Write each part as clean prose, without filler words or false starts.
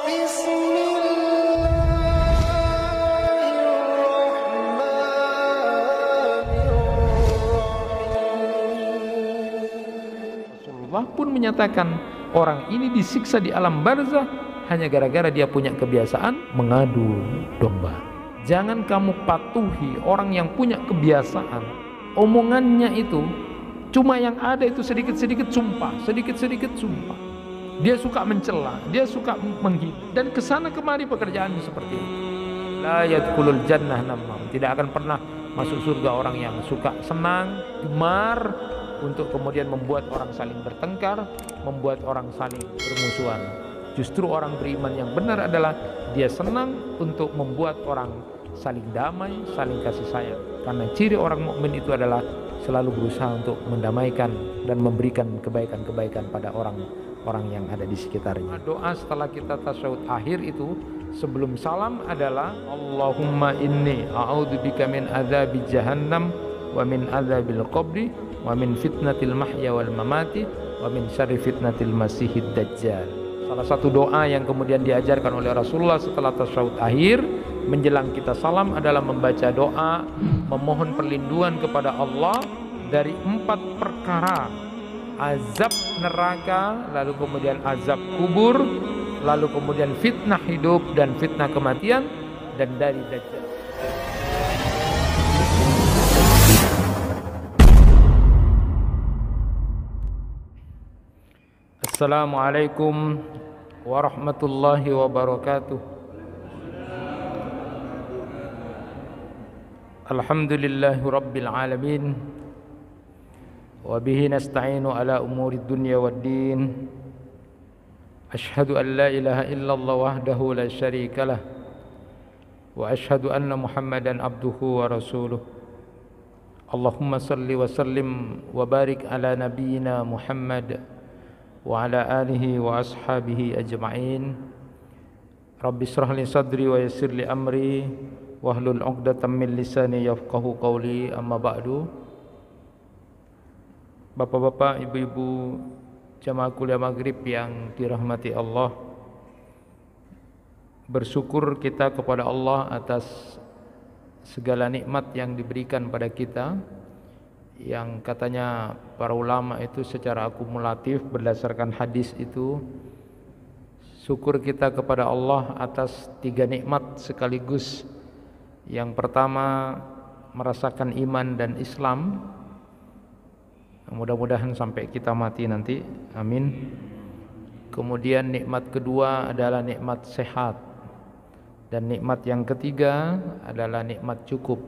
Rasulullah pun menyatakan orang ini disiksa di alam barzah hanya gara-gara dia punya kebiasaan mengadu domba. Jangan kamu patuhi orang yang punya kebiasaan omongannya itu cuma yang ada itu sedikit-sedikit sumpah, sedikit-sedikit sumpah. Dia suka mencela, dia suka menghina, dan kesana kemari pekerjaannya seperti itu. La yadkhulul jannah namam, tidak akan pernah masuk surga orang yang suka senang, gemar untuk kemudian membuat orang saling bertengkar, membuat orang saling bermusuhan. Justru orang beriman yang benar adalah dia senang untuk membuat orang saling damai, saling kasih sayang. Karena ciri orang mukmin itu adalah selalu berusaha untuk mendamaikan dan memberikan kebaikan-kebaikan pada orang yang ada di sekitarnya. Doa setelah kita tasyahud akhir itu sebelum salam adalah Allahumma inni a'udzubika min adzabi jahannam wa min adzabil qabri wa min fitnatil mahya wal mamati wa min syarri fitnatil masihid dajjal. Salah satu doa yang kemudian diajarkan oleh Rasulullah setelah tasyahud akhir menjelang kita salam adalah membaca doa memohon perlindungan kepada Allah dari 4 perkara: azab neraka, lalu kemudian azab kubur, lalu kemudian fitnah hidup dan fitnah kematian, dan dari dajjal. Assalamualaikum warahmatullahi wabarakatuh. Alhamdulillahi rabbil alamin, wa bihi nasta'inu ala umuri dunya waddin. Ashhadu an la ilaha illallah wahdahu la syarika lah, wa ashhadu anna Muhammadan abduhu wa rasuluh. Allahumma salli wa sallim wa barik ala nabiyyina Muhammad wa ala alihi wa ashabihi ajma'in. Rabbi shrah li sadri wa yassir li amri wahlul 'uqdatam min lisani yafqahu qawli, amma ba'du. Bapak-bapak, ibu-ibu jamaah kuliah maghrib yang dirahmati Allah, bersyukur kita kepada Allah atas segala nikmat yang diberikan pada kita, yang katanya para ulama itu secara akumulatif berdasarkan hadis itu. Syukur kita kepada Allah atas 3 nikmat sekaligus. Yang pertama, merasakan iman dan Islam, mudah-mudahan sampai kita mati nanti, amin. Kemudian nikmat kedua adalah nikmat sehat, dan nikmat yang ketiga adalah nikmat cukup.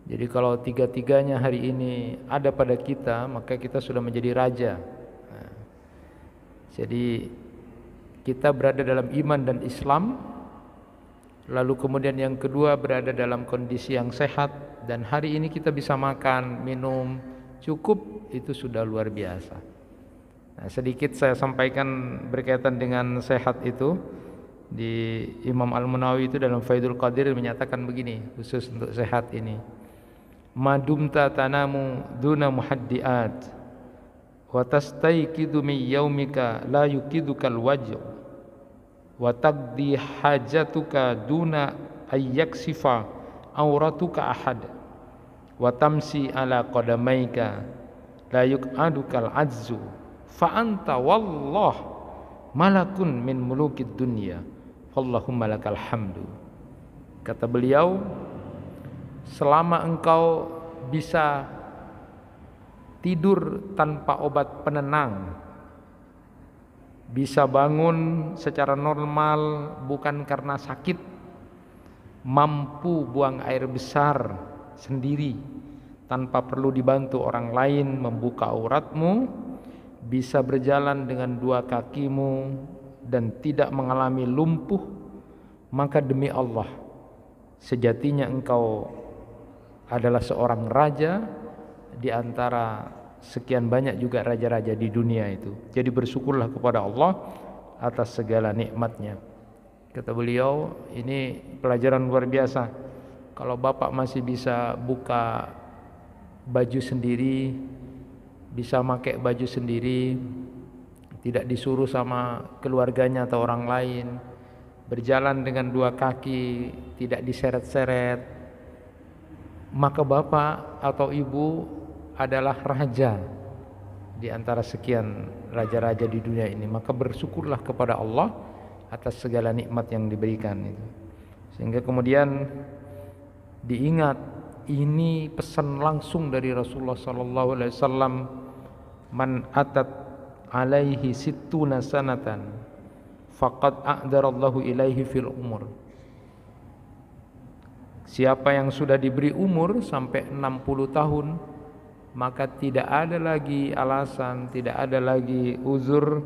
Jadi kalau 3-tiganya hari ini ada pada kita, maka kita sudah menjadi raja. Jadi kita berada dalam iman dan Islam, lalu kemudian yang kedua berada dalam kondisi yang sehat, dan hari ini kita bisa makan, minum, cukup, itu sudah luar biasa. Nah, sedikit saya sampaikan berkaitan dengan sehat itu. Di Imam Al-Munawi itu dalam Faidul Qadir menyatakan begini, khusus untuk sehat ini: madumta tanamu duna muhaddiat wa tastayqidu min yaumika la yukidukal wajh wa taqdi hajatuka duna ayyaksifa auratuka ahad wa tamsi ala qadamaika la yuqadukal azzu fa anta wallah malakun min mulukid dunya Allahumma lakal hamdu. Kata beliau, selama engkau bisa tidur tanpa obat penenang, bisa bangun secara normal bukan karena sakit, mampu buang air besar sendiri tanpa perlu dibantu orang lain membuka auratmu, bisa berjalan dengan 2 kakimu dan tidak mengalami lumpuh, maka demi Allah, sejatinya engkau adalah seorang raja di antara sekian banyak juga raja-raja di dunia itu. Jadi bersyukurlah kepada Allah atas segala nikmatnya. Kata beliau, ini pelajaran luar biasa. Kalau bapak masih bisa buka baju sendiri, bisa pakai baju sendiri, tidak disuruh sama keluarganya atau orang lain, berjalan dengan dua kaki, tidak diseret-seret, maka bapak atau ibu adalah raja di antara sekian raja-raja di dunia ini. Maka bersyukurlah kepada Allah atas segala nikmat yang diberikan itu. Sehingga kemudian diingat, ini pesan langsung dari Rasulullah sallallahu alaihi wasallam, man atat alaihi sittuna sanatan faqad a'darallahu ilaihi fil umur. Siapa yang sudah diberi umur sampai 60 tahun, maka tidak ada lagi alasan, tidak ada lagi uzur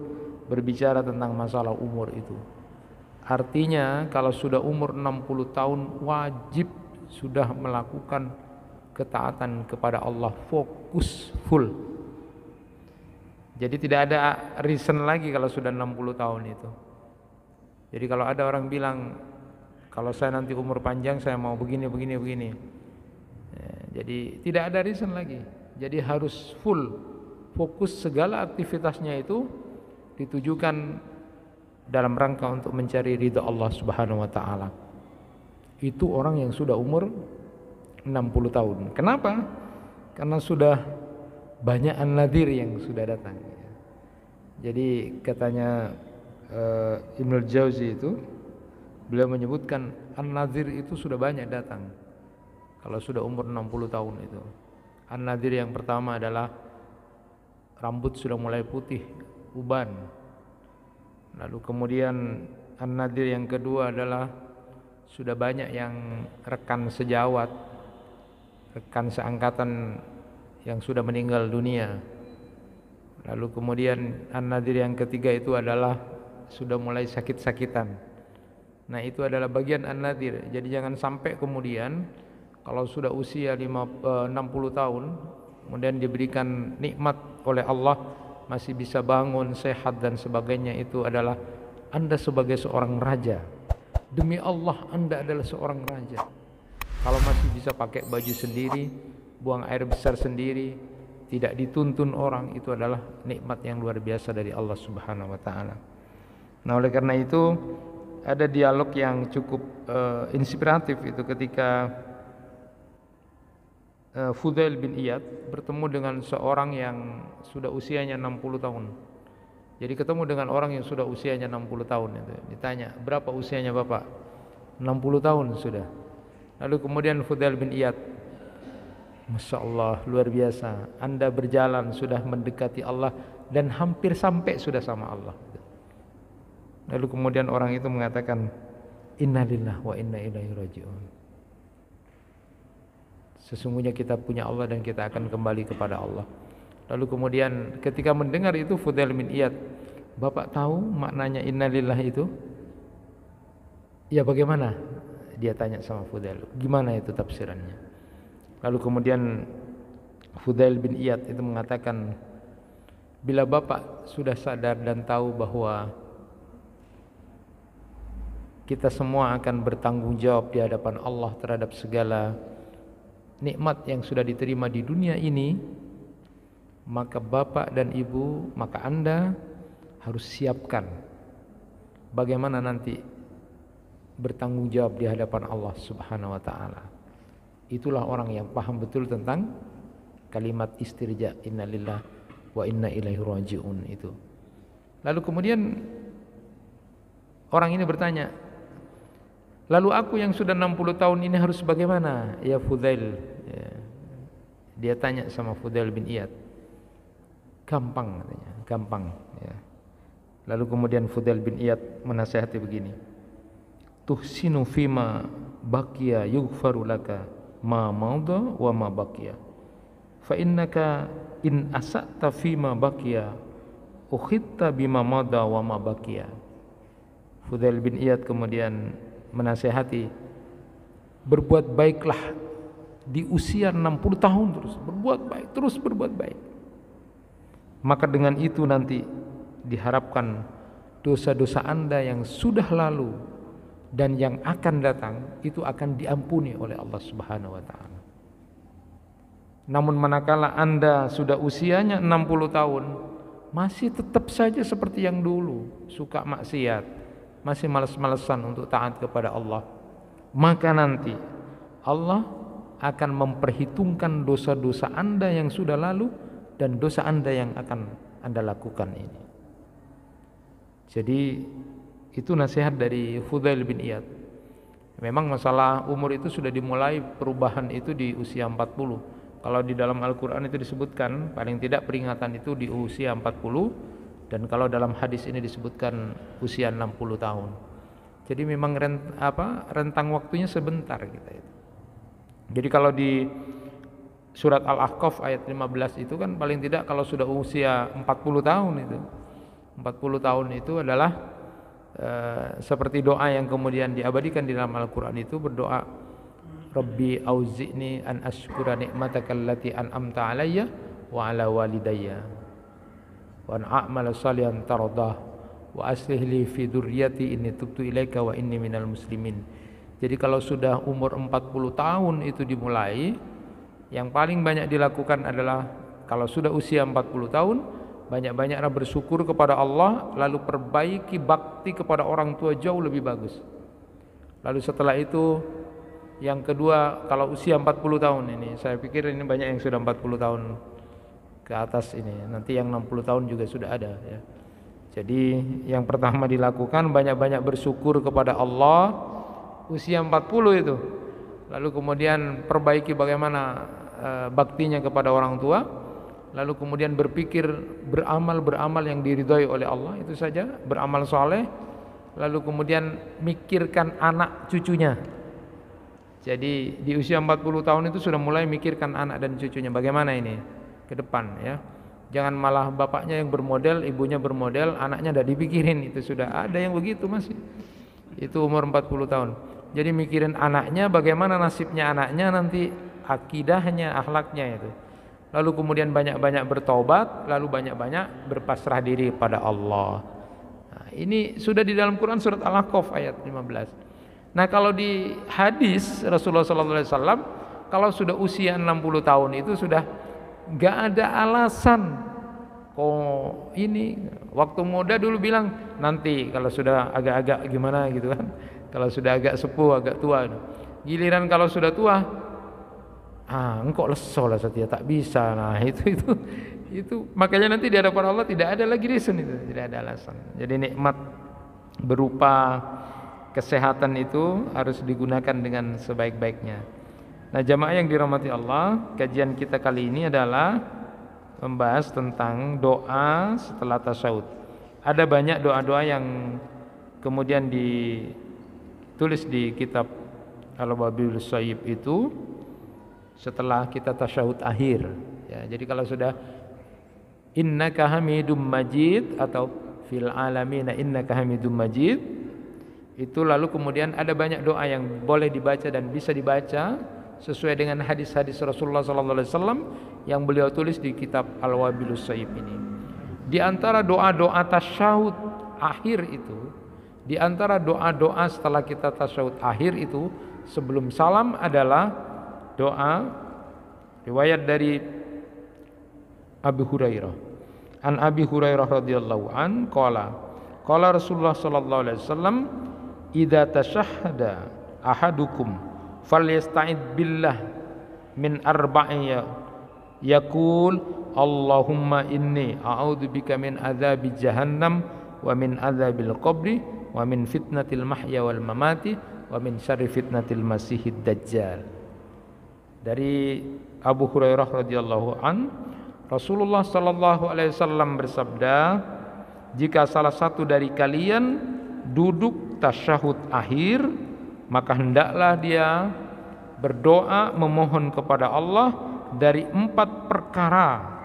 berbicara tentang masalah umur itu. Artinya kalau sudah umur 60 tahun wajib sudah melakukan ketaatan kepada Allah, fokus full. Jadi tidak ada reason lagi kalau sudah 60 tahun itu. Jadi kalau ada orang bilang, kalau saya nanti umur panjang saya mau begini. Jadi tidak ada reason lagi. Jadi harus full, fokus segala aktivitasnya itu ditujukan dalam rangka untuk mencari ridha Allah Subhanahu wa taala. Itu orang yang sudah umur 60 tahun. Kenapa? Karena sudah banyak an-nadhir yang sudah datang. Jadi katanya Ibnul Jauzi itu, beliau menyebutkan an-nadhir itu sudah banyak datang kalau sudah umur 60 tahun itu. An-nadhir yang pertama adalah rambut sudah mulai putih, uban. Lalu kemudian an-nadhir yang kedua adalah sudah banyak yang rekan sejawat, rekan seangkatan yang sudah meninggal dunia. Lalu kemudian an-nadhir yang ketiga itu adalah sudah mulai sakit-sakitan. Nah, itu adalah bagian an-nadhir. Jadi jangan sampai kemudian kalau sudah usia 60 tahun kemudian diberikan nikmat oleh Allah, masih bisa bangun, sehat dan sebagainya, itu adalah Anda sebagai seorang raja. Demi Allah Anda adalah seorang raja. Kalau masih bisa pakai baju sendiri, buang air besar sendiri, tidak dituntun orang, itu adalah nikmat yang luar biasa dari Allah Subhanahu wa taala. Nah, oleh karena itu ada dialog yang cukup inspiratif itu ketika Fudail bin Iyad bertemu dengan seorang yang sudah usianya 60 tahun. Jadi ketemu dengan orang yang sudah usianya 60 tahun itu. Ditanya, "Berapa usianya Bapak?" 60 tahun sudah. Lalu kemudian Fudail bin Iyad, "Masya Allah, luar biasa. Anda berjalan sudah mendekati Allah dan hampir sampai sudah sama Allah." Lalu kemudian orang itu mengatakan, "Inna lillahi wa inna ilaihi raji'un." Sesungguhnya kita punya Allah dan kita akan kembali kepada Allah. Lalu kemudian ketika mendengar itu Fudail bin Iyad, "Bapak tahu maknanya inna lillahi itu?" "Ya, bagaimana?" dia tanya sama Fudail. "Gimana itu tafsirannya?" Lalu kemudian Fudail bin Iyad itu mengatakan, "Bila Bapak sudah sadar dan tahu bahwa kita semua akan bertanggung jawab di hadapan Allah terhadap segala nikmat yang sudah diterima di dunia ini, maka Bapak dan Ibu, maka Anda harus siapkan bagaimana nanti bertanggung jawab di hadapan Allah Subhanahu wa taala." Itulah orang yang paham betul tentang kalimat istirja, innalillahi wa inna ilaihi raji'un itu. Lalu kemudian orang ini bertanya, "Lalu aku yang sudah 60 tahun ini harus bagaimana ya Fudail?" Ya. Dia tanya sama Fudail bin Iyad. "Gampang," katanya, "gampang." Ya. Lalu kemudian Fudail bin Iyad menasihati begini, "Tuhsinu fima baqiya yughfaru laka ma mauda wa ma baqiya. Fa innaka in asa'ta fima baqiya ukhitta bima mauda wa ma baqiya." Fudail bin Iyad kemudian menasihati, berbuat baiklah di usia 60 tahun, terus berbuat baik. Maka dengan itu nanti diharapkan dosa-dosa Anda yang sudah lalu dan yang akan datang itu akan diampuni oleh Allah Subhanahu wa taala. Namun manakala Anda sudah usianya 60 tahun masih tetap saja seperti yang dulu, suka maksiat, masih malas-malesan untuk taat kepada Allah, maka nanti Allah akan memperhitungkan dosa-dosa Anda yang sudah lalu dan dosa Anda yang akan Anda lakukan ini. Jadi itu nasihat dari Fudail bin Iyad. Memang masalah umur itu sudah dimulai perubahan itu di usia 40. Kalau di dalam Al-Quran itu disebutkan paling tidak peringatan itu di usia 40, dan kalau dalam hadis ini disebutkan usia 60 tahun. Jadi memang rentang waktunya sebentar kita itu. Jadi kalau di surat Al-Ahqaf ayat 15 itu kan paling tidak kalau sudah usia 40 tahun itu. 40 tahun itu adalah seperti doa yang kemudian diabadikan di dalam Al-Quran itu, berdoa Rabbi auzi'ni an ashkura ni'mataka allati an'amta alayya wa ala walidayya wa an a'mala salihan tardah wa aslih li fi dzurriyyati inni tubtu ilaika wa inni minal muslimin. Jadi kalau sudah umur 40 tahun itu dimulai, yang paling banyak dilakukan adalah kalau sudah usia 40 tahun banyak-banyaklah bersyukur kepada Allah, lalu perbaiki bakti kepada orang tua jauh lebih bagus. Lalu setelah itu yang kedua, kalau usia 40 tahun ini, saya pikir ini banyak yang sudah 40 tahun ke atas ini, nanti yang 60 tahun juga sudah ada ya. Jadi yang pertama dilakukan banyak-banyak bersyukur kepada Allah usia 40 itu. Lalu kemudian perbaiki bagaimana baktinya kepada orang tua. Lalu kemudian berpikir beramal yang diridhai oleh Allah, itu saja, beramal soleh. Lalu kemudian mikirkan anak cucunya. Jadi di usia 40 tahun itu sudah mulai mikirkan anak dan cucunya, bagaimana ini ke depan ya. Jangan malah bapaknya yang bermodel, ibunya bermodel, anaknya tidak dipikirin. Itu sudah ada yang begitu masih. Itu umur 40 tahun. Jadi mikirin anaknya, bagaimana nasibnya anaknya nanti, akidahnya, akhlaknya itu. Lalu kemudian banyak-banyak bertaubat, lalu banyak-banyak berpasrah diri pada Allah. Nah, ini sudah di dalam Quran surat Al-Ahqaf ayat 15. Nah, kalau di hadis Rasulullah SAW, kalau sudah usia 60 tahun itu sudah gak ada alasan. Kok ini waktu muda dulu bilang nanti kalau sudah agak-agak gimana gitu kan. Kalau sudah agak sepuh, agak tua. Giliran kalau sudah tua, engkau leso lah Satya, tak bisa. Nah itu makanya nanti di hadapan Allah tidak ada lagi reason itu, tidak ada alasan. Jadi nikmat berupa kesehatan itu harus digunakan dengan sebaik-baiknya. Nah, jamaah yang dirahmati Allah, kajian kita kali ini adalah membahas tentang doa setelah tasyahud. Ada banyak doa-doa yang kemudian ditulis di kitab Al-Wabilus Shayyib itu setelah kita tasyahud akhir ya. Jadi kalau sudah innaka hamidum majid atau fil alamina innaka hamidum majid itu, lalu kemudian ada banyak doa yang boleh dibaca dan bisa dibaca sesuai dengan hadis-hadis Rasulullah SAW yang beliau tulis di kitab Al-Wabilus Shayyib ini. Di antara doa-doa tasyahud akhir itu, di antara doa-doa setelah kita tasyahud akhir itu sebelum salam adalah doa riwayat dari Abu Hurairah. An Abi Hurairah radhiyallahu an qala Rasulullah sallallahu alaihi wasallam idza tashahhada ahadukum falyasta'id billah min arba'in yaqul Allahumma inni a'udzubika min adzabi jahannam wa min adzabil qabri wa min fitnatil mahya wal mamati wa min syarri fitnatil masihid dajjal. Dari Abu Hurairah radhiyallahu an, Rasulullah sallallahu alaihi wasallam bersabda, jika salah satu dari kalian duduk tasyahud akhir, maka hendaklah dia berdoa memohon kepada Allah dari 4 perkara.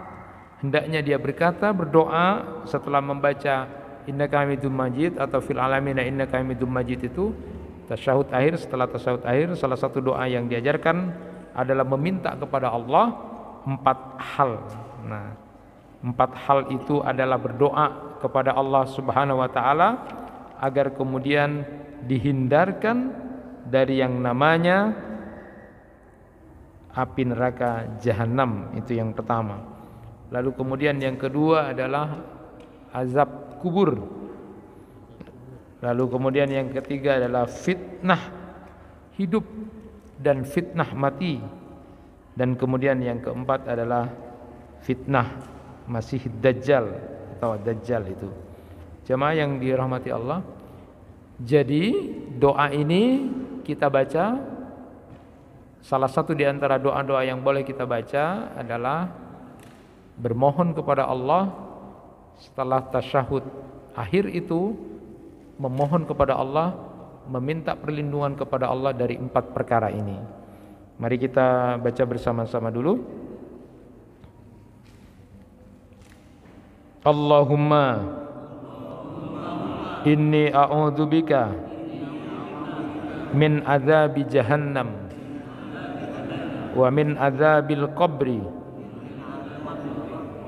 Hendaknya dia berdoa setelah membaca innaka hamidum majid atau fil alamina innaka hamidum majid itu tasyahud akhir. Setelah tasyahud akhir, salah satu doa yang diajarkan adalah meminta kepada Allah 4 hal. Nah, 4 hal itu adalah berdoa kepada Allah Subhanahu wa taala agar kemudian dihindarkan dari yang namanya api neraka jahanam, itu yang pertama. Lalu kemudian yang kedua adalah azab kubur. Lalu kemudian yang ketiga adalah fitnah hidup dan fitnah mati. Dan kemudian yang keempat adalah fitnah Masih Dajjal atau Dajjal itu. Jemaah yang dirahmati Allah, jadi doa ini kita baca, salah satu di antara doa-doa yang boleh kita baca adalah bermohon kepada Allah setelah tasyahud akhir itu, memohon kepada Allah, meminta perlindungan kepada Allah dari 4 perkara ini. Mari kita baca bersama-sama dulu. Allahumma inni a'udzubika min adzabi jahannam wa min adzabil qabri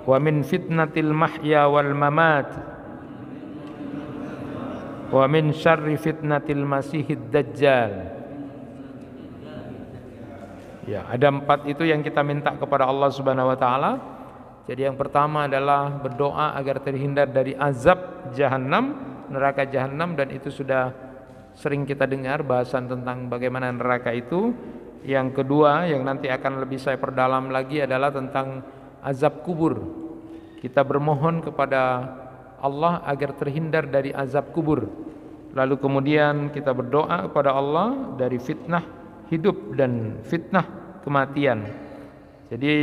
wa min fitnatil mahya wal mamat wa min syarri fitnatil masihid dajjal. Ya, ada 4 itu yang kita minta kepada Allah Subhanahu wa taala. Jadi yang pertama adalah berdoa agar terhindar dari azab jahanam, neraka jahanam, dan itu sudah sering kita dengar bahasan tentang bagaimana neraka itu. Yang kedua yang nanti akan lebih saya perdalam lagi adalah tentang azab kubur. Kita bermohon kepada Allah agar terhindar dari azab kubur. Lalu kemudian kita berdoa kepada Allah dari fitnah hidup dan fitnah kematian. Jadi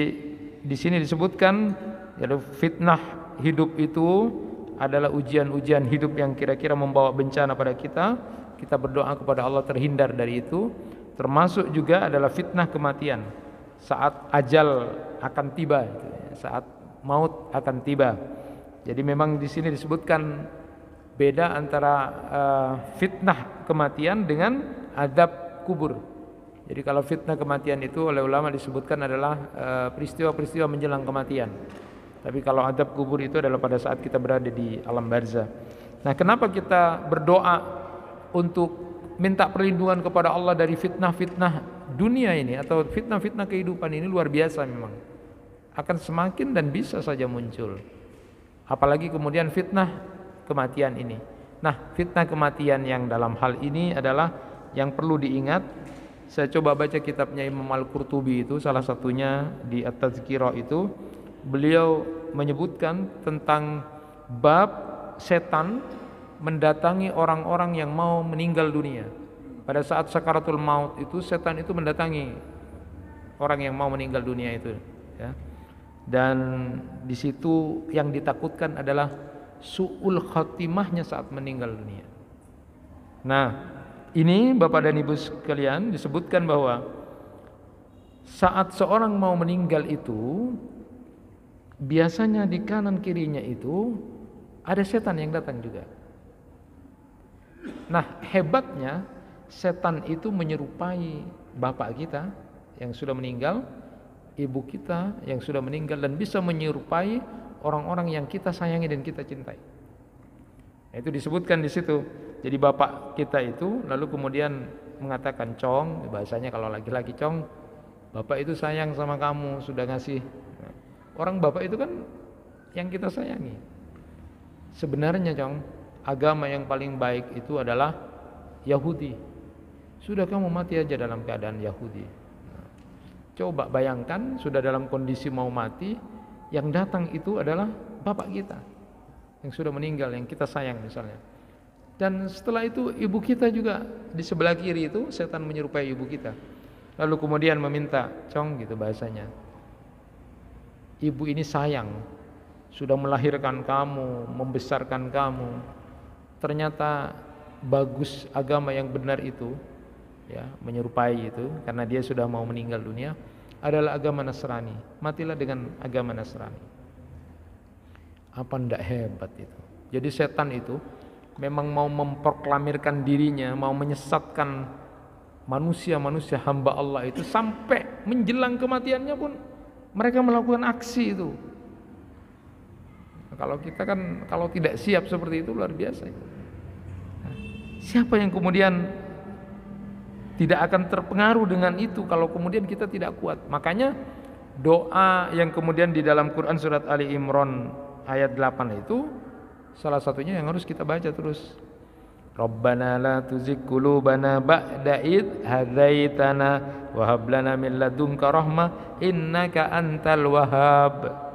di sini disebutkan yaitu fitnah hidup itu adalah ujian-ujian hidup yang kira-kira membawa bencana pada kita. Kita berdoa kepada Allah terhindar dari itu. Termasuk juga adalah fitnah kematian saat ajal akan tiba, saat maut akan tiba. Jadi memang di sini disebutkan beda antara fitnah kematian dengan adab kubur. Jadi kalau fitnah kematian itu oleh ulama disebutkan adalah peristiwa-peristiwa menjelang kematian. Tapi kalau adab kubur itu adalah pada saat kita berada di alam barzah. Nah, kenapa kita berdoa untuk minta perlindungan kepada Allah dari fitnah-fitnah dunia ini atau fitnah-fitnah kehidupan ini? Luar biasa memang. Akan semakin dan bisa saja muncul. Apalagi kemudian fitnah kematian ini. Nah, fitnah kematian yang dalam hal ini adalah yang perlu diingat. Saya coba baca kitabnya Imam Al-Qurtubi itu, salah satunya di At-Tazkirah itu, beliau menyebutkan tentang bab setan mendatangi orang-orang yang mau meninggal dunia. Pada saat sakaratul maut itu setan itu mendatangi orang yang mau meninggal dunia itu, ya. Dan di situ yang ditakutkan adalah su'ul khatimahnya saat meninggal dunia. Nah, ini Bapak dan Ibu sekalian disebutkan bahwa saat seorang mau meninggal itu biasanya di kanan kirinya itu ada setan yang datang juga. Nah, hebatnya setan itu menyerupai bapak kita yang sudah meninggal, ibu kita yang sudah meninggal, dan bisa menyerupai orang-orang yang kita sayangi dan kita cintai. Nah, itu disebutkan di situ. Jadi bapak kita itu lalu kemudian mengatakan, "Cong," bahasanya kalau laki-laki, "Cong, bapak itu sayang sama kamu, sudah ngasih." Nah, orang bapak itu kan yang kita sayangi. Sebenarnya, Cong, agama yang paling baik itu adalah Yahudi. Sudah kamu mati aja dalam keadaan Yahudi. Nah, coba bayangkan sudah dalam kondisi mau mati, yang datang itu adalah bapak kita yang sudah meninggal, yang kita sayang misalnya. Dan setelah itu ibu kita juga di sebelah kiri itu setan menyerupai ibu kita. Lalu kemudian meminta, "Cong," gitu bahasanya, "ibu ini sayang, sudah melahirkan kamu, membesarkan kamu. Ternyata bagus agama yang benar itu," ya, menyerupai itu karena dia sudah mau meninggal dunia, adalah agama Nasrani. Matilah dengan agama Nasrani. Apa ndak hebat itu? Jadi setan itu memang mau memproklamirkan dirinya, mau menyesatkan manusia-manusia hamba Allah itu sampai menjelang kematiannya pun mereka melakukan aksi itu. Nah, kalau kita kan kalau tidak siap seperti itu luar biasa. Nah, siapa yang kemudian tidak akan terpengaruh dengan itu kalau kemudian kita tidak kuat? Makanya doa yang kemudian di dalam Quran surat Ali Imran ayat 8 itu salah satunya yang harus kita baca terus. Rabbana la tuzigh qulubana ba'da id hadaitana wa hab lana min ladunka rahmah innaka antal wahhab.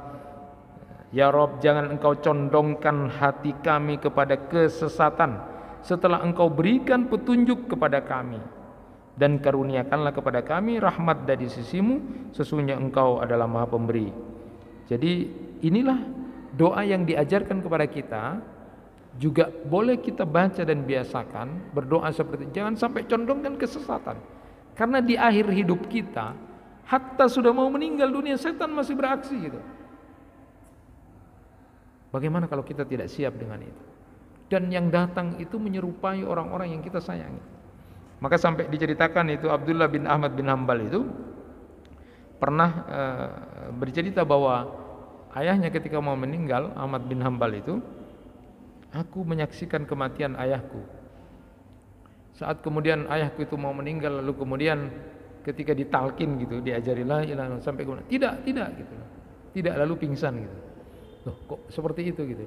Ya Rabb, jangan engkau condongkan hati kami kepada kesesatan setelah engkau berikan petunjuk kepada kami, dan karuniakanlah kepada kami rahmat dari sisimu, sesungguhnya engkau adalah maha pemberi. Jadi inilah doa yang diajarkan kepada kita, juga boleh kita baca dan biasakan berdoa seperti itu. Jangan sampai condongkan kesesatan, karena di akhir hidup kita, hatta sudah mau meninggal dunia, setan masih beraksi gitu. Bagaimana kalau kita tidak siap dengan itu? Dan yang datang itu menyerupai orang-orang yang kita sayangi. Maka sampai diceritakan itu Abdullah bin Ahmad bin Hambal itu pernah bercerita bahwa ayahnya ketika mau meninggal, Ahmad bin Hambal itu, aku menyaksikan kematian ayahku. Saat kemudian ayahku itu mau meninggal, lalu kemudian ketika ditalkin gitu, diajari la ilaha illallah, sampai kemudian tidak gitu. Tidak, lalu pingsan gitu. Loh, kok seperti itu gitu.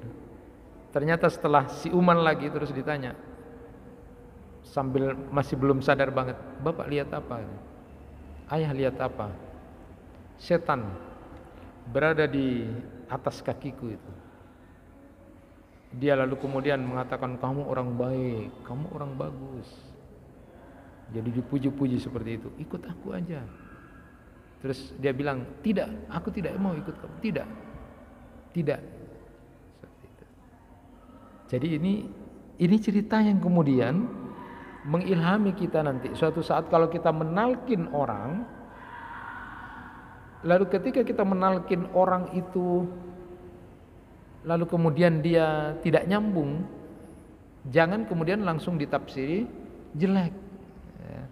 Ternyata setelah siuman lagi terus ditanya, sambil masih belum sadar banget, "Bapak lihat apa?" "Ayah lihat apa?" "Setan berada di atas kakiku itu." Dia lalu kemudian mengatakan, "Kamu orang baik, kamu orang bagus." Jadi dipuji-puji seperti itu. "Ikut aku aja." Terus dia bilang, "Tidak, aku tidak mau ikut kamu." "Tidak." "Tidak." Seperti itu. Jadi ini cerita yang kemudian mengilhami kita nanti. Suatu saat kalau kita menalkin orang, lalu ketika kita menalkin orang itu, lalu kemudian dia tidak nyambung, jangan kemudian langsung ditafsiri jelek ya.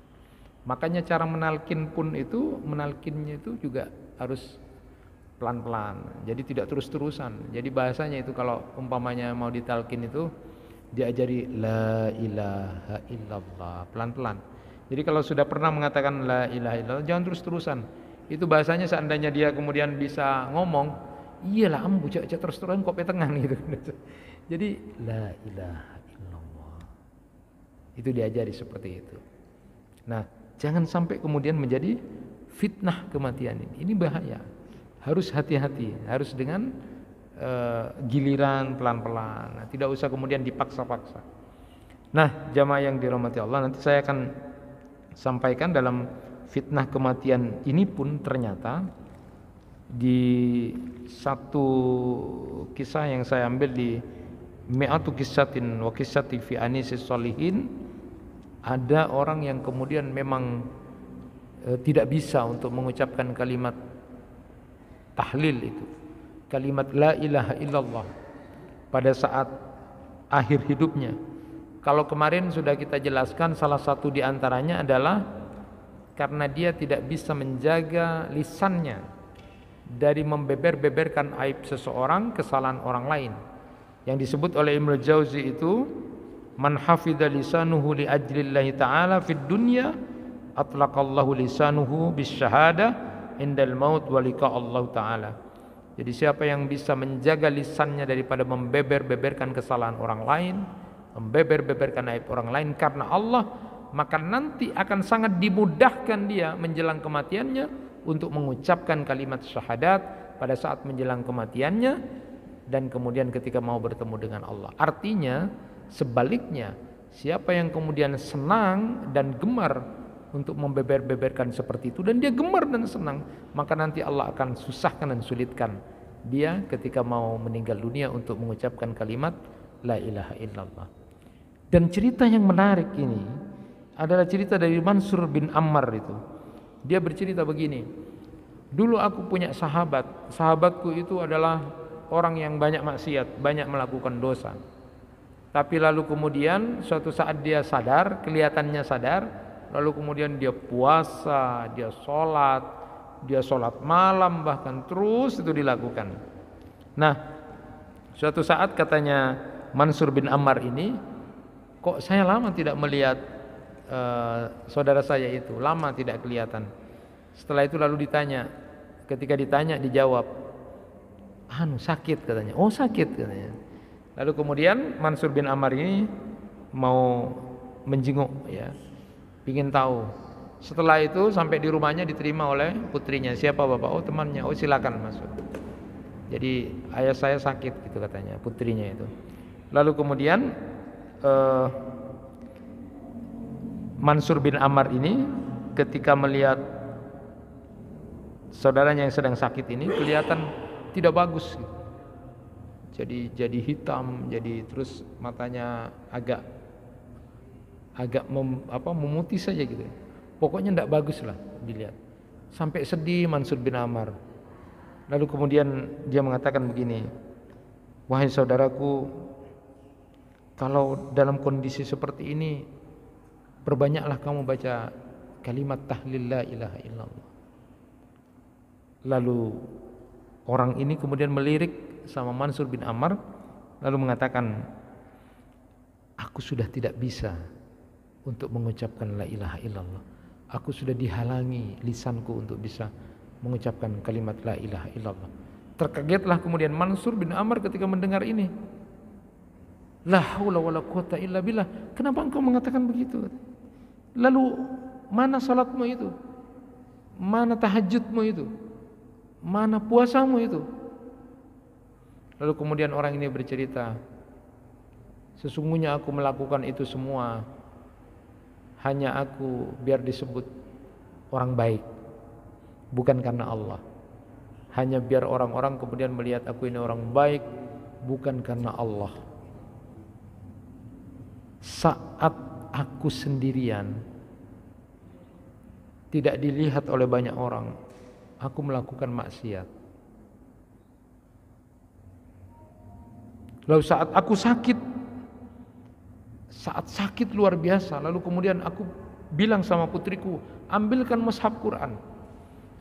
Makanya cara menalkinnya itu juga harus pelan-pelan, jadi tidak terus-terusan. Jadi bahasanya itu kalau umpamanya mau ditalkin itu diajari la ilaha illallah, pelan-pelan. Jadi kalau sudah pernah mengatakan la ilaha illallah, jangan terus-terusan. Itu bahasanya seandainya dia kemudian bisa ngomong, iyalah ambu cak terus-terusan kok petengan gitu. Jadi la ilaha illallah. Itu diajari seperti itu. Nah, jangan sampai kemudian menjadi fitnah kematian ini. Ini bahaya. Harus hati-hati, harus dengan giliran pelan-pelan. Nah, tidak usah kemudian dipaksa-paksa. Nah, jamaah yang dirahmati Allah, nanti saya akan sampaikan dalam fitnah kematian ini pun ternyata di satu kisah yang saya ambil di Mi'atu Kissatin wa Qissati fi Anisis Sholihin, ada orang yang kemudian memang tidak bisa untuk mengucapkan kalimat tahlil itu, kalimat la ilaha illallah pada saat akhir hidupnya. Kalau kemarin sudah kita jelaskan, salah satu di antaranya adalah karena dia tidak bisa menjaga lisannya dari membeber-beberkan aib seseorang, kesalahan orang lain. Yang disebut oleh Ibnu Jauzi itu, man hafidha lisanuhu li ajlillahi ta'ala fid dunya atlaqallahu lisanuhu bisyahada indal maut wa liqa Allah ta'ala. Jadi siapa yang bisa menjaga lisannya daripada membeber-beberkan kesalahan orang lain, membeber-beberkan aib orang lain karena Allah, maka nanti akan sangat dimudahkan dia menjelang kematiannya untuk mengucapkan kalimat syahadat pada saat menjelang kematiannya dan kemudian ketika mau bertemu dengan Allah. Artinya sebaliknya, siapa yang kemudian senang dan gemar untuk membeber-beberkan seperti itu dan dia gemar dan senang, maka nanti Allah akan susahkan dan sulitkan dia ketika mau meninggal dunia untuk mengucapkan kalimat la ilaha illallah. Dan cerita yang menarik ini adalah cerita dari Mansur bin Ammar itu. Dia bercerita begini, dulu aku punya sahabat, sahabatku itu adalah orang yang banyak maksiat, banyak melakukan dosa. Tapi lalu kemudian suatu saat dia sadar, kelihatannya sadar, lalu kemudian dia puasa, dia sholat malam, bahkan terus itu dilakukan. Nah, suatu saat katanya Mansur bin Ammar ini, kok saya lama tidak melihat saudara saya itu, lama tidak kelihatan. Setelah itu lalu ditanya, ketika ditanya dijawab, sakit katanya. Oh sakit katanya. Lalu kemudian Mansur bin Ammar ini mau menjenguk ya, ingin tahu. Setelah itu sampai di rumahnya diterima oleh putrinya. Siapa bapak? Oh temannya. Oh silakan masuk. Jadi ayah saya sakit gitu katanya putrinya itu. Lalu kemudian Mansur bin Ammar ini ketika melihat saudaranya yang sedang sakit ini kelihatan tidak bagus gitu. Jadi hitam, jadi terus matanya agak memutih saja gitu. Pokoknya tidak bagus lah dilihat. Sampai sedih Mansur bin Ammar. Lalu kemudian dia mengatakan begini, wahai saudaraku, kalau dalam kondisi seperti ini perbanyaklah kamu baca kalimat tahlil la ilaha illallah. Lalu orang ini kemudian melirik sama Mansur bin Ammar lalu mengatakan, aku sudah tidak bisa untuk mengucapkan la ilaha illallah. Aku sudah dihalangi lisanku untuk bisa mengucapkan kalimat la ilaha illallah. Terkagetlah kemudian Mansur bin Ammar ketika mendengar ini. La haula wala quwata illa billah. Kenapa engkau mengatakan begitu? Lalu mana salatmu itu? Mana tahajudmu itu? Mana puasamu itu? Lalu kemudian orang ini bercerita, sesungguhnya aku melakukan itu semua hanya aku biar disebut orang baik, bukan karena Allah. Hanya biar orang-orang kemudian melihat aku ini orang baik, bukan karena Allah. Saat aku sendirian, tidak dilihat oleh banyak orang, aku melakukan maksiat. Lalu saat aku sakit luar biasa, lalu kemudian aku bilang sama putriku, ambilkan mushaf Quran.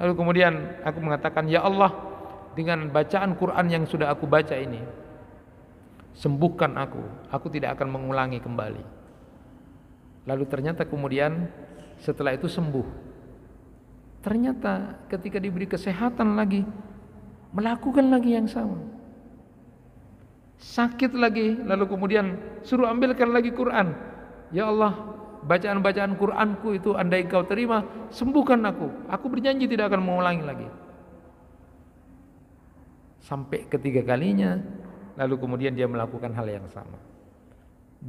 Lalu kemudian aku mengatakan, ya Allah, dengan bacaan Quran yang sudah aku baca ini, sembuhkan aku tidak akan mengulangi kembali. Lalu ternyata kemudian setelah itu sembuh. Ternyata ketika diberi kesehatan lagi, melakukan lagi yang sama. Sakit lagi, lalu kemudian suruh ambilkan lagi Quran. Ya Allah, bacaan-bacaan Quranku itu andai Engkau terima, sembuhkan aku berjanji tidak akan mengulangi lagi. Sampai ketiga kalinya, lalu kemudian dia melakukan hal yang sama.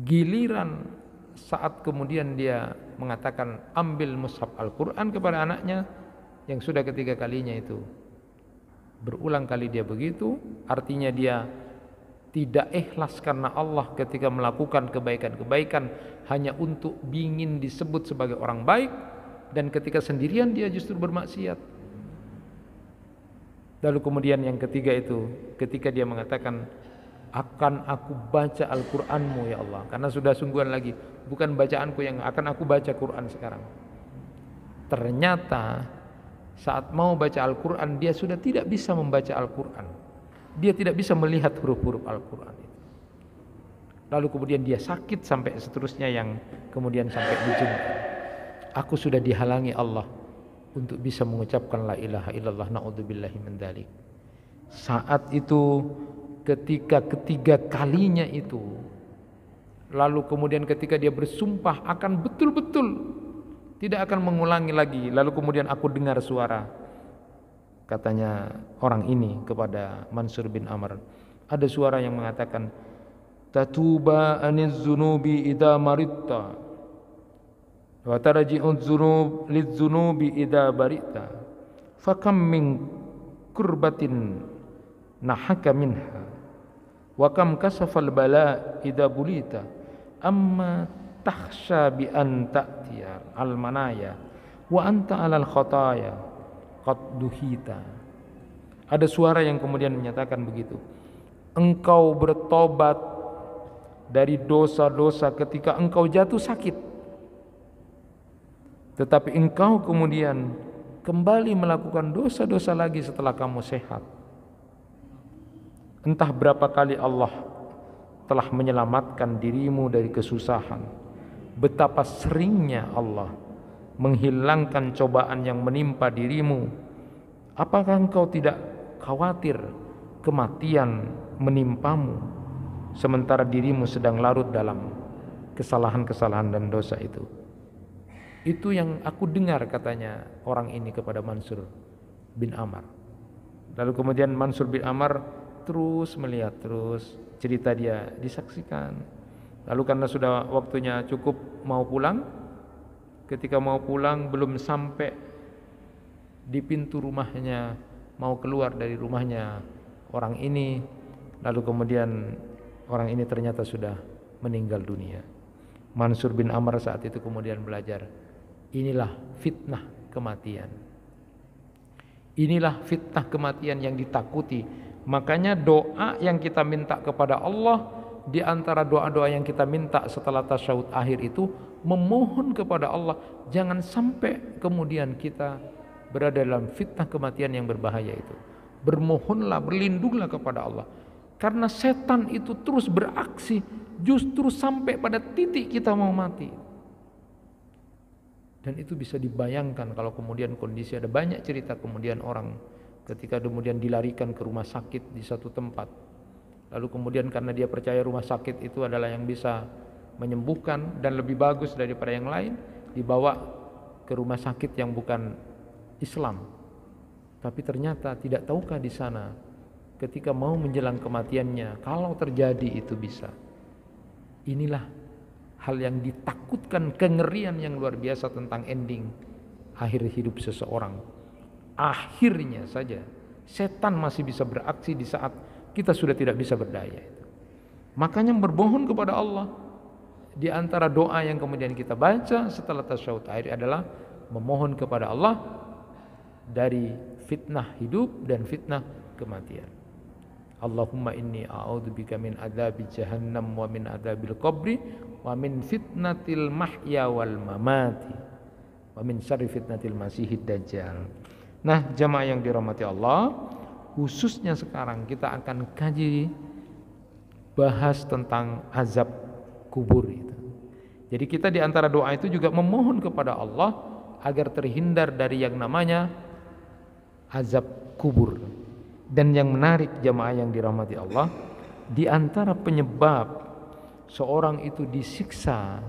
Giliran saat kemudian dia mengatakan ambil mushaf Al-Quran kepada anaknya, yang sudah ketiga kalinya itu berulang kali dia begitu, artinya dia tidak ikhlas karena Allah ketika melakukan kebaikan-kebaikan hanya untuk ingin disebut sebagai orang baik, dan ketika sendirian dia justru bermaksiat. Lalu kemudian yang ketiga itu ketika dia mengatakan, akan aku baca Al-Quranmu ya Allah, karena sudah sungguhan lagi, bukan bacaanku yang akan aku baca Quran sekarang. Ternyata saat mau baca Al-Quran dia sudah tidak bisa membaca Al-Quran. Dia tidak bisa melihat huruf-huruf Al-Quran itu. Lalu kemudian dia sakit sampai seterusnya yang kemudian sampai dijenguk. Aku sudah dihalangi Allah untuk bisa mengucapkan la ilaha illallah, na'udzubillahi min dzalik. Saat itu ketika ketiga kalinya itu, lalu kemudian ketika dia bersumpah akan betul-betul tidak akan mengulangi lagi, lalu kemudian aku dengar suara, katanya orang ini kepada Mansur bin Ammar, ada suara yang mengatakan, tatuba aniz zunubi idza maritta wa tarji'uz zunub liz-zunubi idza barita fakam min kurbatin nahaka minha wa kam kasafal bala idza bulita amma takhsha bi an ta'tiya al manaya wa anta alal khataya qad duhita. Ada suara yang kemudian menyatakan begitu, engkau bertobat dari dosa-dosa ketika engkau jatuh sakit, tetapi engkau kemudian kembali melakukan dosa-dosa lagi setelah kamu sehat. Entah berapa kali Allah telah menyelamatkan dirimu dari kesusahan, betapa seringnya Allah menghilangkan cobaan yang menimpa dirimu. Apakah engkau tidak khawatir kematian menimpamu sementara dirimu sedang larut dalam kesalahan-kesalahan dan dosa itu. Itu yang aku dengar, katanya orang ini kepada Mansur bin Amr. Lalu kemudian Mansur bin Amr terus melihat, terus cerita dia disaksikan. Lalu karena sudah waktunya cukup mau pulang, ketika mau pulang belum sampai di pintu rumahnya, mau keluar dari rumahnya orang ini, lalu kemudian orang ini ternyata sudah meninggal dunia. Mansur bin Amr saat itu kemudian belajar, inilah fitnah kematian. Inilah fitnah kematian yang ditakuti. Makanya doa yang kita minta kepada Allah, di antara doa-doa yang kita minta setelah tasyahud akhir itu, memohon kepada Allah jangan sampai kemudian kita berada dalam fitnah kematian yang berbahaya itu. Bermohonlah, berlindunglah kepada Allah. Karena setan itu terus beraksi justru sampai pada titik kita mau mati. Dan itu bisa dibayangkan kalau kemudian kondisi, ada banyak cerita kemudian orang ketika kemudian dilarikan ke rumah sakit di satu tempat. Lalu kemudian karena dia percaya rumah sakit itu adalah yang bisa menyembuhkan dan lebih bagus daripada yang lain, dibawa ke rumah sakit yang bukan Islam. Tapi ternyata tidak tahukah di sana ketika mau menjelang kematiannya, kalau terjadi itu bisa. Inilah hal yang ditakutkan, kengerian yang luar biasa tentang ending akhir hidup seseorang. Akhirnya saja setan masih bisa beraksi di saat kita sudah tidak bisa berdaya. Makanya berbohong kepada Allah, di antara doa yang kemudian kita baca setelah tasyahud akhir adalah memohon kepada Allah dari fitnah hidup dan fitnah kematian. Allahumma inni a'udzubika min adzabi jahannam wa min adzabil qabri wa min fitnatil mahya wal mamati wa min syarri fitnatil masihid dajjal. Nah, jamaah yang dirahmati Allah, khususnya sekarang kita akan kaji bahas tentang azab kubur itu. Jadi kita di antara doa itu juga memohon kepada Allah agar terhindar dari yang namanya azab kubur. Dan yang menarik jamaah yang dirahmati Allah, di antara penyebab seorang itu disiksa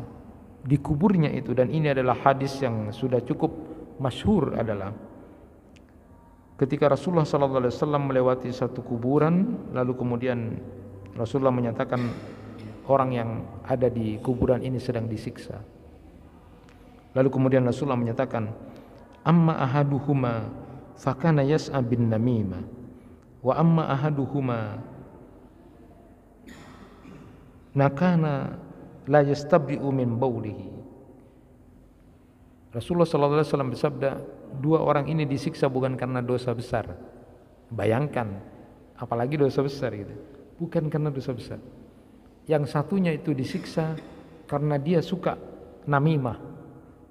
di kuburnya itu, dan ini adalah hadis yang sudah cukup masyhur, adalah ketika Rasulullah SAW melewati satu kuburan, lalu kemudian Rasulullah menyatakan orang yang ada di kuburan ini sedang disiksa. Lalu kemudian Rasulullah menyatakan, amma ahaduhuma fakana yas'a bin namimah wa amma ahaduhuma nakana la yastabri'u min baulihi. Rasulullah SAW bersabda, dua orang ini disiksa bukan karena dosa besar. Bayangkan, apalagi dosa besar gitu. Bukan karena dosa besar. Yang satunya itu disiksa karena dia suka namimah,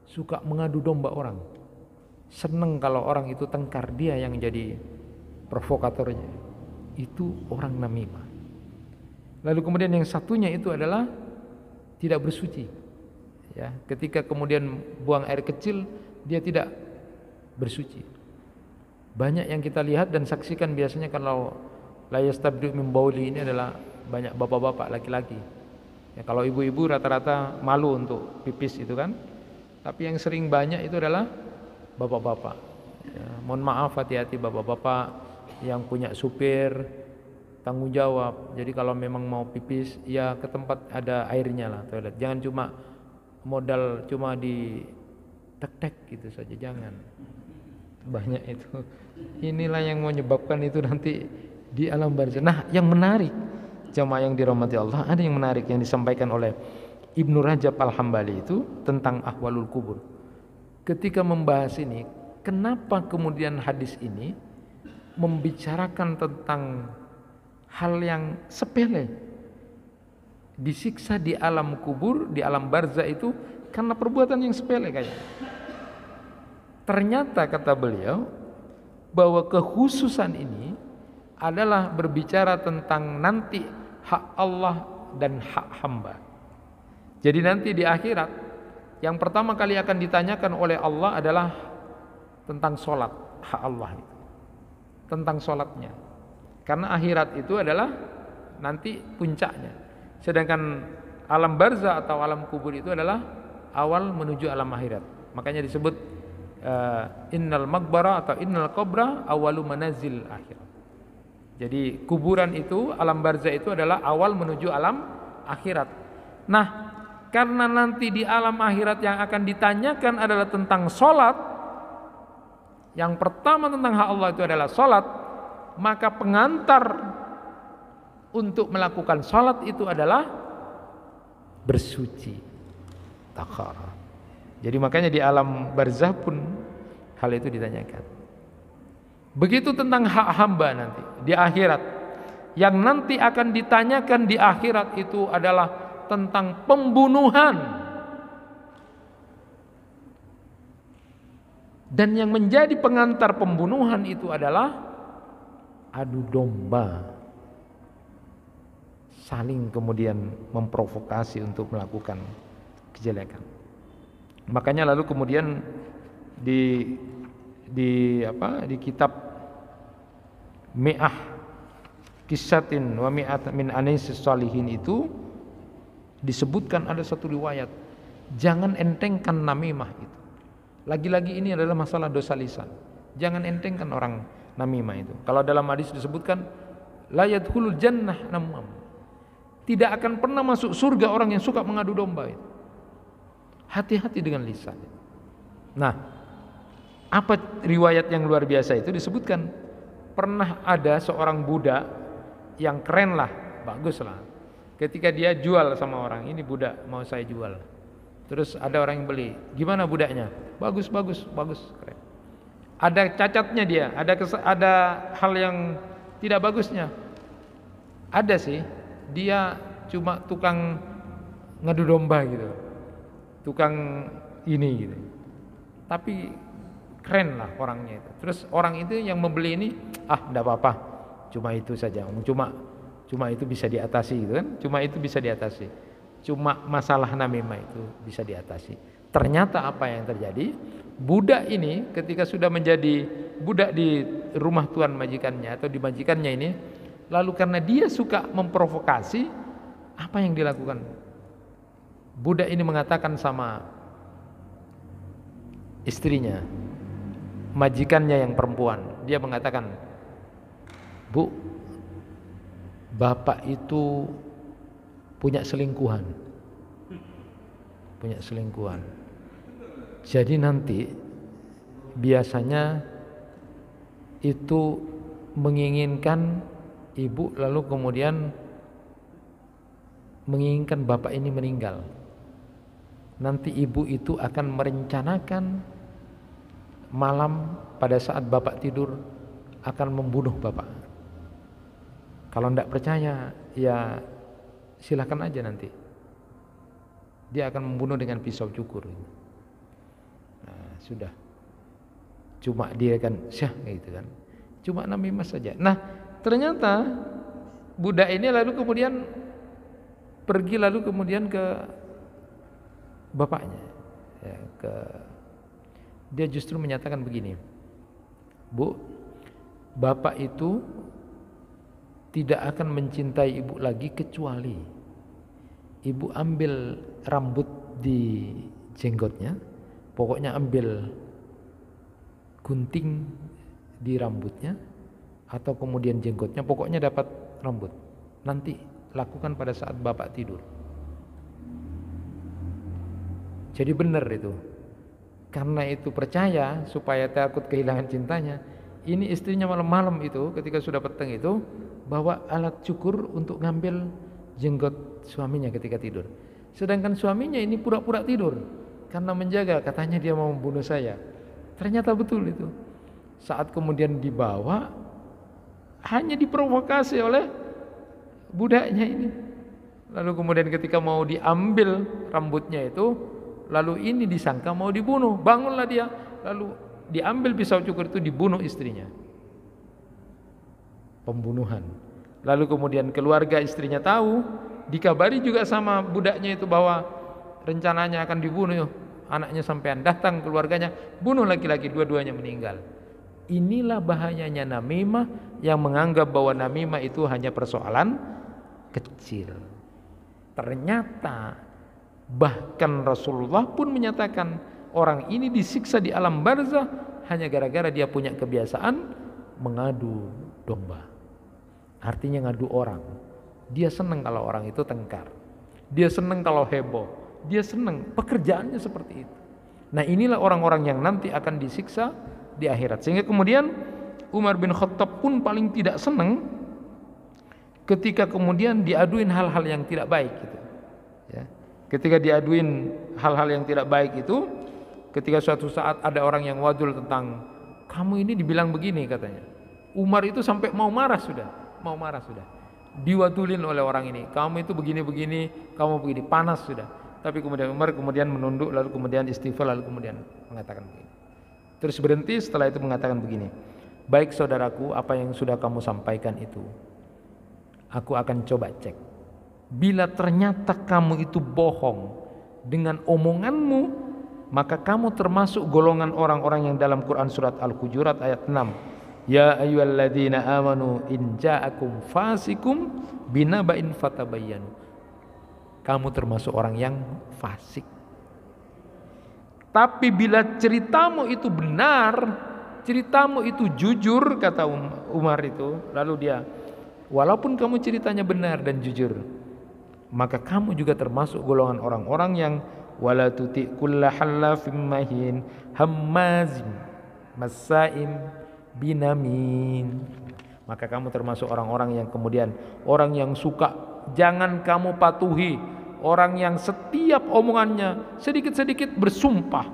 suka mengadu domba orang. Senang kalau orang itu tengkar, dia yang jadi provokatornya. Itu orang namimah. Lalu kemudian yang satunya itu adalah tidak bersuci. Ya, ketika kemudian buang air kecil, dia tidak bersuci. Banyak yang kita lihat dan saksikan biasanya kalau la yastabdu min bauli ini adalah banyak bapak-bapak laki-laki. Ya, kalau ibu-ibu rata-rata malu untuk pipis itu kan. Tapi yang sering banyak itu adalah bapak-bapak. Ya, mohon maaf, hati-hati bapak-bapak yang punya supir, tanggung jawab. Jadi kalau memang mau pipis, ya ke tempat ada airnya lah, toilet. Jangan cuma modal cuma di tek-tek gitu saja, jangan. Banyak itu. Inilah yang menyebabkan itu nanti di alam barzakh. Nah, yang menarik jamaah yang dirahmati Allah, ada yang menarik yang disampaikan oleh Ibnu Rajab Al-Hambali itu tentang ahwalul kubur. Ketika membahas ini, kenapa kemudian hadis ini membicarakan tentang hal yang sepele, disiksa di alam kubur, di alam barzakh itu karena perbuatan yang sepele kayaknya. Ternyata kata beliau bahwa kekhususan ini adalah berbicara tentang nanti hak Allah dan hak hamba. Jadi nanti di akhirat yang pertama kali akan ditanyakan oleh Allah adalah tentang sholat, hak Allah itu, tentang sholatnya. Karena akhirat itu adalah nanti puncaknya. Sedangkan alam barzah atau alam kubur itu adalah awal menuju alam akhirat. Makanya disebut innal maqbara atau innal qabra awalu manazil akhirat. Jadi kuburan itu, alam barzah itu adalah awal menuju alam akhirat. Nah, karena nanti di alam akhirat yang akan ditanyakan adalah tentang sholat, yang pertama tentang hak Allah itu adalah sholat, maka pengantar untuk melakukan sholat itu adalah bersuci, takhara. Jadi makanya di alam barzah pun hal itu ditanyakan. Begitu tentang hak hamba nanti di akhirat. Yang nanti akan ditanyakan di akhirat itu adalah tentang pembunuhan. Dan yang menjadi pengantar pembunuhan itu adalah adu domba. Saling kemudian memprovokasi untuk melakukan kejelekan. Makanya lalu kemudian di kitab Mi'ah Kissatin wa Mi'at min Anisis Salihin itu disebutkan ada satu riwayat, jangan entengkan namimah itu. Lagi-lagi ini adalah masalah dosa lisan. Jangan entengkan orang namimah itu. Kalau dalam hadis disebutkan la yadkhulul jannah namam. Tidak akan pernah masuk surga orang yang suka mengadu domba itu. Hati-hati dengan lisan. Nah, apa riwayat yang luar biasa itu disebutkan pernah ada seorang budak yang keren lah, bagus lah. Ketika dia jual sama orang, ini budak mau saya jual. Terus ada orang yang beli, gimana budaknya? Bagus, keren. Ada cacatnya dia, ada hal yang tidak bagusnya. Ada sih, dia cuma tukang ngadu domba gitu, tukang ini gitu. Tapi keren lah orangnya itu. Terus orang itu yang membeli ini, enggak apa-apa, cuma itu saja, cuma itu bisa diatasi gitu kan, cuma itu bisa diatasi, cuma masalah namimah itu bisa diatasi. Ternyata apa yang terjadi, budak ini ketika sudah menjadi budak di rumah tuan majikannya atau di majikannya ini, lalu karena dia suka memprovokasi, apa yang dilakukan? Budak ini mengatakan sama istrinya, majikannya yang perempuan, dia mengatakan, Bu, bapak itu punya selingkuhan. Jadi nanti biasanya itu menginginkan ibu, lalu kemudian menginginkan bapak ini meninggal. Nanti ibu itu akan merencanakan malam pada saat bapak tidur akan membunuh bapak. Kalau tidak percaya, ya silakan aja nanti. Dia akan membunuh dengan pisau cukur. Nah, sudah. Cuma dia kan syah gitu kan. Cuma namimah saja. Nah, ternyata budak ini lalu kemudian pergi lalu kemudian ke bapaknya. Ya, dia justru menyatakan begini, Bu, bapak itu tidak akan mencintai ibu lagi kecuali ibu ambil rambut di jenggotnya, pokoknya ambil gunting di rambutnya atau kemudian jenggotnya, pokoknya dapat rambut. Nanti lakukan pada saat bapak tidur. Jadi benar itu. Karena itu percaya supaya takut kehilangan cintanya. Ini istrinya malam-malam itu ketika sudah petang itu bawa alat cukur untuk ngambil jenggot suaminya ketika tidur. Sedangkan suaminya ini pura-pura tidur karena menjaga, katanya dia mau membunuh saya. Ternyata betul itu. Saat kemudian dibawa, hanya diprovokasi oleh budaknya ini. Lalu kemudian ketika mau diambil rambutnya itu, lalu ini disangka mau dibunuh. Bangunlah dia, lalu diambil pisau cukur itu, dibunuh istrinya. Pembunuhan. Lalu kemudian keluarga istrinya tahu, dikabari juga sama budaknya itu bahwa rencananya akan dibunuh anaknya sampean. Datang keluarganya, bunuh laki-laki, dua-duanya meninggal. Inilah bahayanya namimah yang menganggap bahwa namimah itu hanya persoalan kecil. Ternyata bahkan Rasulullah pun menyatakan orang ini disiksa di alam barzah hanya gara-gara dia punya kebiasaan mengadu domba. Artinya ngadu orang. Dia senang kalau orang itu tengkar. Dia senang kalau heboh. Dia senang, pekerjaannya seperti itu. Nah, inilah orang-orang yang nanti akan disiksa di akhirat. Sehingga kemudian Umar bin Khattab pun paling tidak senang ketika kemudian diaduin hal-hal yang tidak baik gitu. Ya. Ketika diaduin hal-hal yang tidak baik itu, ketika suatu saat ada orang yang wadul tentang kamu ini dibilang begini katanya. Umar itu sampai mau marah sudah. Diwadulin oleh orang ini. Kamu itu begini-begini, kamu begini, panas sudah. Tapi kemudian Umar menunduk, lalu kemudian istighfar, lalu kemudian mengatakan begini. Terus berhenti, setelah itu mengatakan begini. Baik saudaraku, apa yang sudah kamu sampaikan itu aku akan coba cek. Bila ternyata kamu itu bohong dengan omonganmu, maka kamu termasuk golongan orang-orang yang dalam Quran surat Al-Hujurat ayat 6. Ya ayyuhalladzina amanu in ja'akum fasikum binaba'in fatabayyanu. Kamu termasuk orang yang fasik. Tapi bila ceritamu itu benar, ceritamu itu jujur, kata Umar itu, lalu dia, walaupun kamu ceritanya benar dan jujur, maka kamu juga termasuk golongan orang-orang yang wala tuti kulla hallafim mahin hammazin masaim binamin. Maka kamu termasuk orang-orang yang kemudian orang yang suka, jangan kamu patuhi orang yang setiap omongannya sedikit-sedikit bersumpah,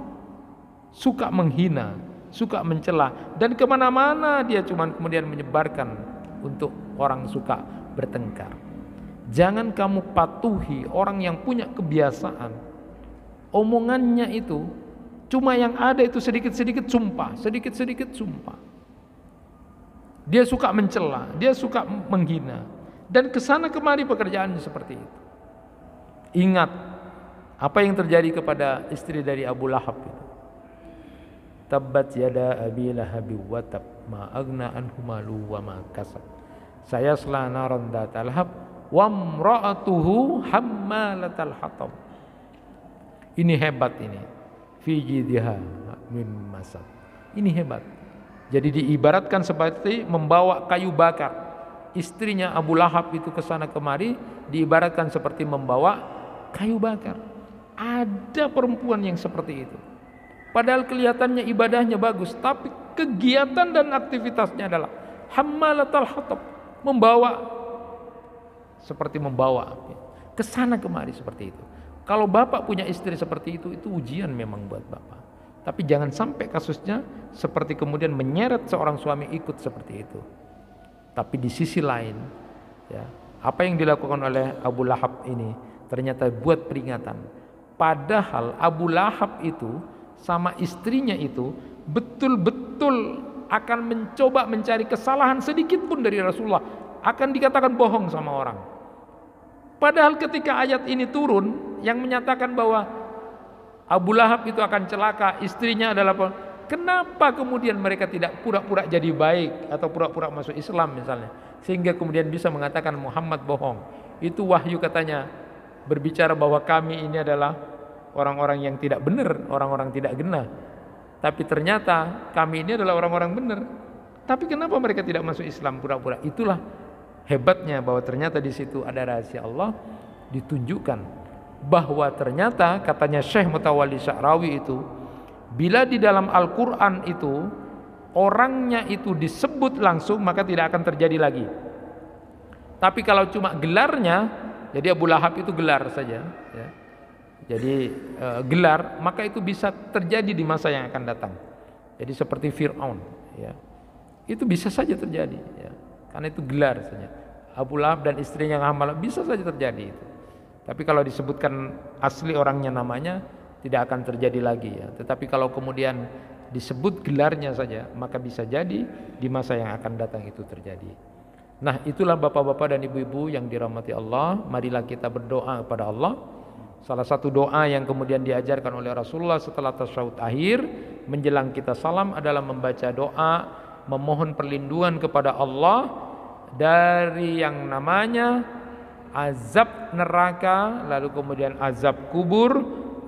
suka menghina, suka mencela, dan kemana-mana dia cuma kemudian menyebarkan untuk orang suka bertengkar. Jangan kamu patuhi orang yang punya kebiasaan omongannya itu cuma yang ada itu sedikit-sedikit sumpah, sedikit-sedikit sumpah. Dia suka mencela, dia suka menghina, dan kesana kemari pekerjaannya seperti itu. Ingat apa yang terjadi kepada istri dari Abu Lahab itu. Tabbat yada abi lahabi wa tab ma agna anhu malu wa ma kasab. Sayasla naran dhatal lahab wa imra'atuhu hammalatal hatab. Ini hebat ini. Fi jidha min masad. Ini hebat. Jadi diibaratkan seperti membawa kayu bakar. Istrinya Abu Lahab itu kesana kemari diibaratkan seperti membawa kayu bakar. Ada perempuan yang seperti itu. Padahal kelihatannya ibadahnya bagus, tapi kegiatan dan aktivitasnya adalah hammalatal hatab, seperti membawa kesana kemari seperti itu. Kalau bapak punya istri seperti itu ujian memang buat bapak. Tapi jangan sampai kasusnya seperti kemudian menyeret seorang suami ikut seperti itu. Tapi di sisi lain, ya, apa yang dilakukan oleh Abu Lahab ini ternyata buat peringatan. Padahal Abu Lahab itu sama istrinya itu betul-betul akan mencoba mencari kesalahan sedikit pun dari Rasulullah, akan dikatakan bohong sama orang. Padahal ketika ayat ini turun yang menyatakan bahwa Abu Lahab itu akan celaka, istrinya adalah, kenapa kemudian mereka tidak pura-pura jadi baik atau pura-pura masuk Islam misalnya, sehingga kemudian bisa mengatakan Muhammad bohong. Itu wahyu katanya berbicara bahwa kami ini adalah orang-orang yang tidak benar, orang-orang tidak genah. Tapi ternyata kami ini adalah orang-orang benar. Tapi kenapa mereka tidak masuk Islam pura-pura? Itulah hebatnya bahwa ternyata di situ ada rahasia Allah ditunjukkan. Bahwa ternyata katanya Syekh Mutawalli Sya'rawi itu, bila di dalam Al-Quran itu orangnya itu disebut langsung maka tidak akan terjadi lagi. Tapi kalau cuma gelarnya, jadi Abu Lahab itu gelar saja ya. Jadi gelar, maka itu bisa terjadi di masa yang akan datang. Jadi seperti Fir'aun ya. Itu bisa saja terjadi ya. Karena itu gelar saja. Abu Lahab dan istrinya Hammalah bisa saja terjadi itu. Tapi kalau disebutkan asli orangnya namanya tidak akan terjadi lagi ya. Tetapi kalau kemudian disebut gelarnya saja maka bisa jadi di masa yang akan datang itu terjadi. Nah, itulah bapak-bapak dan ibu-ibu yang dirahmati Allah. Marilah kita berdoa kepada Allah. Salah satu doa yang kemudian diajarkan oleh Rasulullah setelah tasyahud akhir menjelang kita salam adalah membaca doa memohon perlindungan kepada Allah dari yang namanya azab neraka, lalu kemudian azab kubur,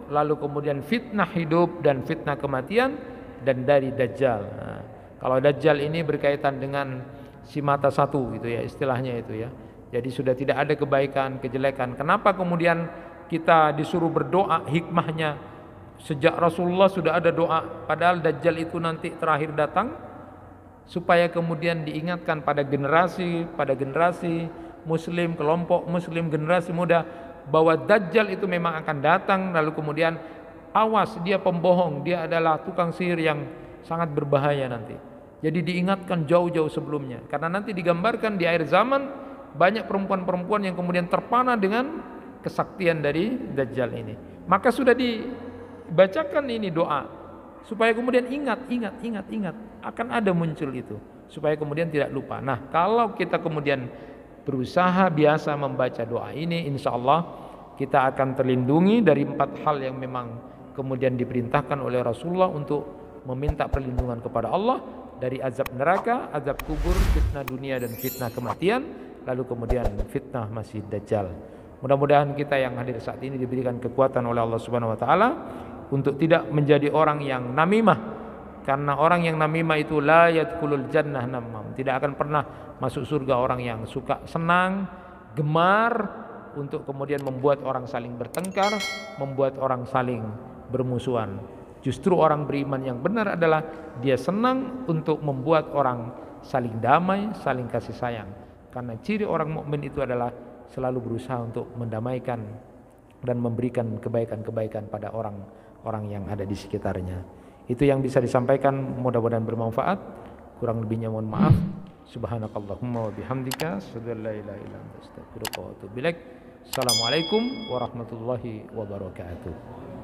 lalu kemudian fitnah hidup dan fitnah kematian, dan dari Dajjal. Nah, kalau Dajjal ini berkaitan dengan si mata satu gitu ya, istilahnya itu ya. Jadi sudah tidak ada kebaikan, kejelekan. Kenapa kemudian kita disuruh berdoa? Hikmahnya, sejak Rasulullah sudah ada doa, padahal Dajjal itu nanti terakhir datang, supaya kemudian diingatkan pada generasi muslim, kelompok muslim, generasi muda, bahwa Dajjal itu memang akan datang, lalu kemudian awas, dia pembohong, dia adalah tukang sihir yang sangat berbahaya nanti. Jadi diingatkan jauh-jauh sebelumnya, karena nanti digambarkan di akhir zaman banyak perempuan-perempuan yang kemudian terpana dengan kesaktian dari Dajjal ini. Maka sudah dibacakan ini doa, supaya kemudian ingat akan ada muncul itu, supaya kemudian tidak lupa. Nah, kalau kita kemudian berusaha biasa membaca doa ini, insya Allah kita akan terlindungi dari 4 hal yang memang kemudian diperintahkan oleh Rasulullah untuk meminta perlindungan kepada Allah, dari azab neraka, azab kubur, fitnah dunia dan fitnah kematian, lalu kemudian fitnah Masih Dajjal. Mudah-mudahan kita yang hadir saat ini diberikan kekuatan oleh Allah Subhanahu wa taala untuk tidak menjadi orang yang namimah, karena orang yang namimah itu la yadkhulul jannah namam, tidak akan pernah masuk surga orang yang suka senang, gemar untuk kemudian membuat orang saling bertengkar, membuat orang saling bermusuhan. Justru orang beriman yang benar adalah dia senang untuk membuat orang saling damai, saling kasih sayang. Karena ciri orang mukmin itu adalah selalu berusaha untuk mendamaikan dan memberikan kebaikan-kebaikan pada orang yang ada di sekitarnya. Itu yang bisa disampaikan, mudah-mudahan bermanfaat. Kurang lebihnya mohon maaf. Subhanakallahumma wa bihamdika, asyhadu an la ilaha illa anta, astaghfiruka wa atubu ilaik. Assalamualaikum warahmatullahi wabarakatuh.